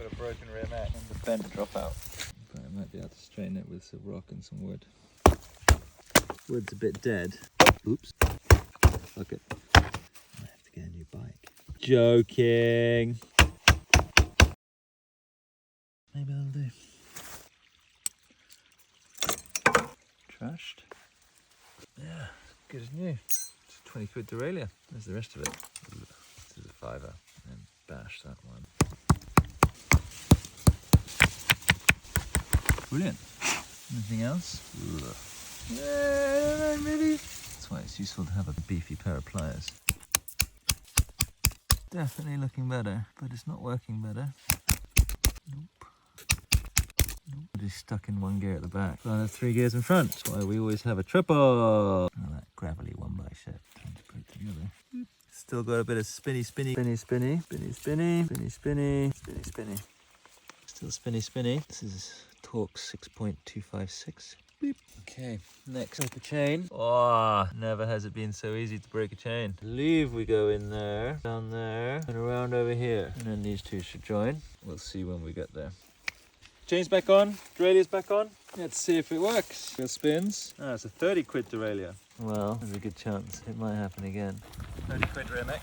got a broken rear mech and the bent dropout. But I might be able to straighten it with some rock and some wood. Wood's a bit dead. Oops. Fuck it. I have to get a new bike. Joking. Maybe that'll do. Trashed. Yeah, good as new. It's 20 quid derailleur. There's the rest of it. This is a fiver. And bash that one. Brilliant. Anything else? Yeah, really. That's why it's useful to have a beefy pair of pliers. Definitely looking better, but it's not working better. Nope. Just stuck in one gear at the back. So I have 3 gears in front. That's why we always have a triple. Oh, that gravelly 1x shit. Time to put it together. Still got a bit of spinny. Still spinny. This is torque 6.256. Beep. Okay, next up a chain. Oh, never has it been so easy to break a chain. I believe we go in there, down there, and around over here. And then these two should join. We'll see when we get there. Chain's back on, derailleur's back on. Let's see if it works. It spins. Ah, it's a 30 quid derailleur. Well, there's a good chance it might happen again. 30 quid rear mech.